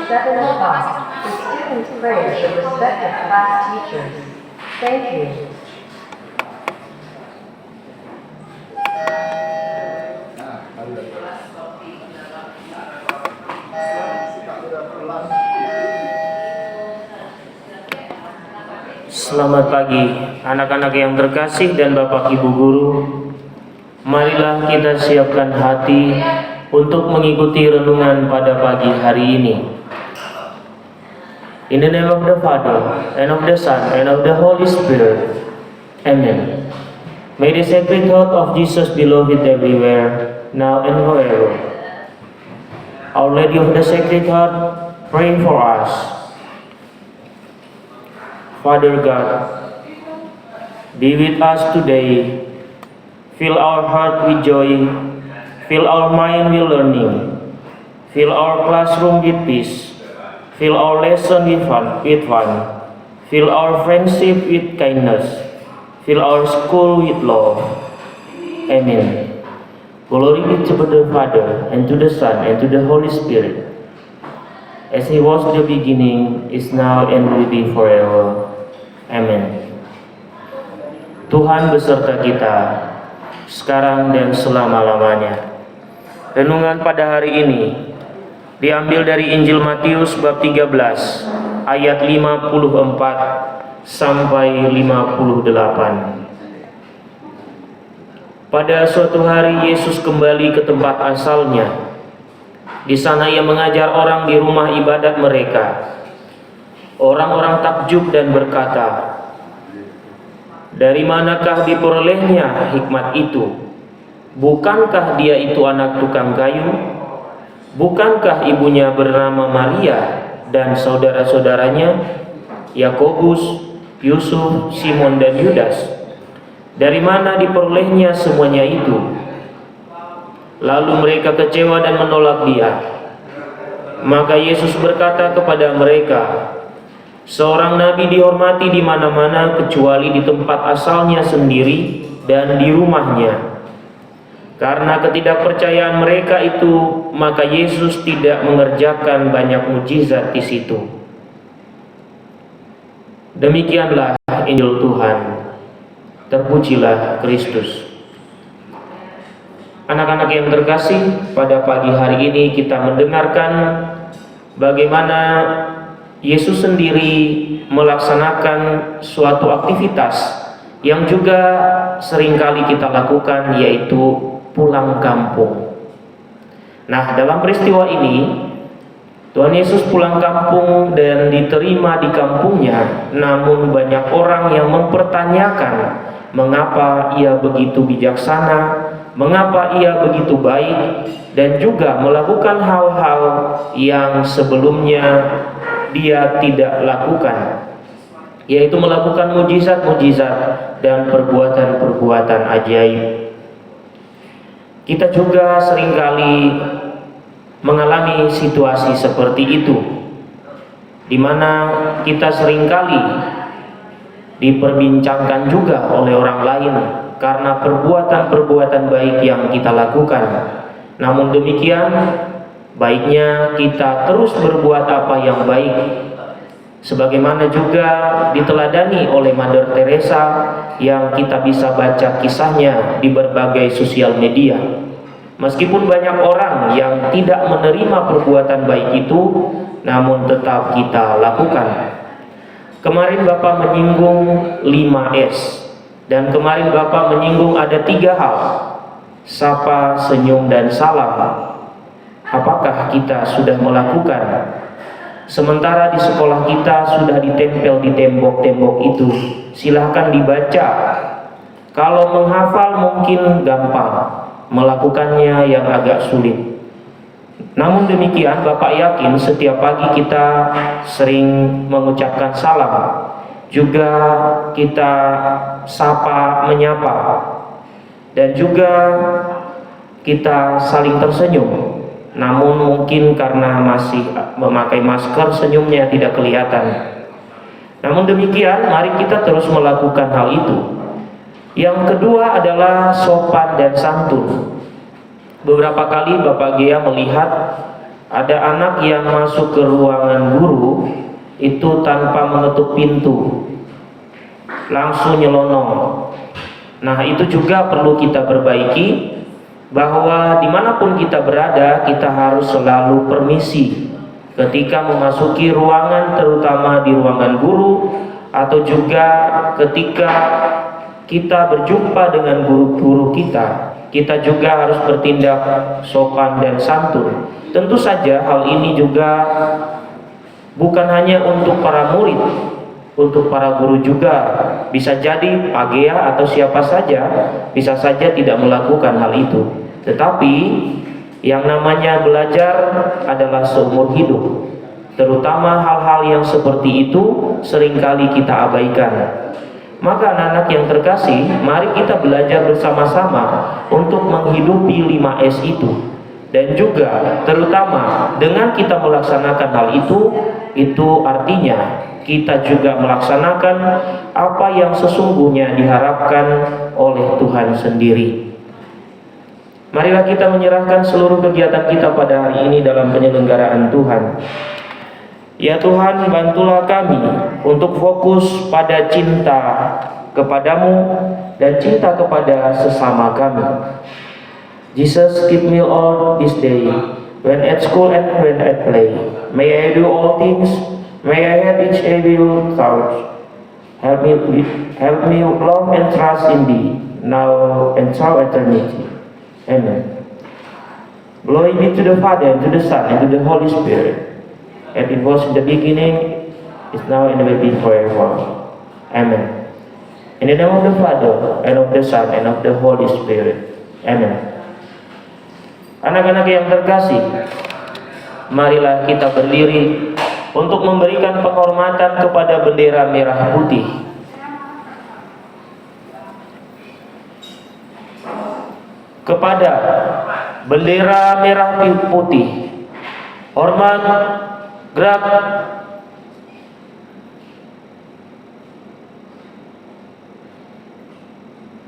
7 o'clock, the students praise the respective class teachers. Thank you. Selamat pagi, anak-anak yang terkasih dan Bapak Ibu Guru. Marilah kita siapkan hati untuk mengikuti renungan pada pagi hari ini. In the name of the Father, and of the Son, and of the Holy Spirit. Amen. May the sacred heart of Jesus be loved everywhere, now and forever. Our Lady of the Sacred Heart, pray for us. Father God, be with us today. Fill our heart with joy, fill our mind with learning, fill our classroom with peace, fill our lesson with fun, fill our friendship with kindness, fill our school with love. Amen. Glory be to the Father, and to the Son, and to the Holy Spirit, as He was in the beginning, is now, and will be forever. Amin. Tuhan beserta kita sekarang dan selama-lamanya. Renungan pada hari ini diambil dari Injil Matius bab 13 ayat 54 sampai 58. Pada suatu hari Yesus kembali ke tempat asalnya. Di sana Ia mengajar orang di rumah ibadat mereka. Orang-orang takjub dan berkata, "Dari manakah diperolehnya hikmat itu? Bukankah dia itu anak tukang kayu? Bukankah ibunya bernama Maria dan saudara-saudaranya Yakobus, Yusuf, Simon dan Yudas? Dari mana diperolehnya semuanya itu?" Lalu mereka kecewa dan menolak Dia. Maka Yesus berkata kepada mereka, "Seorang nabi dihormati di mana-mana kecuali di tempat asalnya sendiri dan di rumahnya." Karena ketidakpercayaan mereka itu, maka Yesus tidak mengerjakan banyak mukjizat di situ. Demikianlah Injil Tuhan. Terpujilah Kristus. Anak-anak yang terkasih, pada pagi hari ini kita mendengarkan bagaimana Yesus sendiri melaksanakan suatu aktivitas yang juga seringkali kita lakukan, yaitu pulang kampung. Nah, dalam peristiwa ini Tuhan Yesus pulang kampung dan diterima di kampungnya. Namun banyak orang yang mempertanyakan mengapa Ia begitu bijaksana, mengapa Ia begitu baik, dan juga melakukan hal-hal yang sebelumnya Dia tidak lakukan, yaitu melakukan mujizat-mujizat dan perbuatan-perbuatan ajaib. Kita juga seringkali mengalami situasi seperti itu, di mana kita seringkali diperbincangkan juga oleh orang lain karena perbuatan-perbuatan baik yang kita lakukan. Namun demikian, baiknya kita terus berbuat apa yang baik, sebagaimana juga diteladani oleh Mother Teresa yang kita bisa baca kisahnya di berbagai sosial media. Meskipun banyak orang yang tidak menerima perbuatan baik itu, namun tetap kita lakukan. Kemarin Bapak menyinggung 5S, dan kemarin Bapak menyinggung ada 3 hal: sapa, senyum, dan salam. Apakah kita sudah melakukan? Sementara di sekolah kita sudah ditempel di tembok-tembok itu. Silahkan dibaca. Kalau menghafal mungkin gampang, melakukannya yang agak sulit. Namun demikian, Bapak yakin setiap pagi kita sering mengucapkan salam. Juga kita sapa, menyapa. Dan juga kita saling tersenyum. Namun mungkin karena masih memakai masker, senyumnya tidak kelihatan. Namun demikian, mari kita terus melakukan hal itu. Yang kedua adalah sopan dan santun. Beberapa kali Bapak Gea melihat Ada anak yang masuk ke ruangan guru itu tanpa mengetuk pintu, langsung nyelonong. Nah, itu juga perlu kita perbaiki, bahwa dimanapun kita berada, kita harus selalu permisi ketika memasuki ruangan, terutama di ruangan guru, atau juga ketika kita berjumpa dengan guru-guru kita. Kita juga harus bertindak sopan dan santun. Tentu saja hal ini juga bukan hanya untuk para murid, untuk para guru juga. Bisa jadi pagea atau siapa saja bisa saja tidak melakukan hal itu. Tetapi yang namanya belajar adalah seumur hidup. Terutama hal-hal yang seperti itu seringkali kita abaikan. Maka anak-anak yang terkasih, mari kita belajar bersama-sama untuk menghidupi 5S itu. Dan juga terutama dengan kita melaksanakan hal itu artinya kita juga melaksanakan apa yang sesungguhnya diharapkan oleh Tuhan sendiri. Marilah kita menyerahkan seluruh kegiatan kita pada hari ini dalam penyelenggaraan Tuhan. Ya Tuhan, bantulah kami untuk fokus pada cinta kepadamu dan cinta kepada sesama kami. Jesus, keep me all this day, when at school and when at play. May I do all things, may I have each evil thought. Help me love and trust in thee, now and through eternity. Amen. Glory be to the Father, and to the Son, and to the Holy Spirit. As it was in the beginning, is now, and will be forever. Amen. In the name of the Father, and of the Son, and of the Holy Spirit. Amen. Anak-anak yang terkasih, marilah kita berdiri untuk memberikan penghormatan kepada bendera merah putih. Kepada bendera merah putih, hormat, gerak,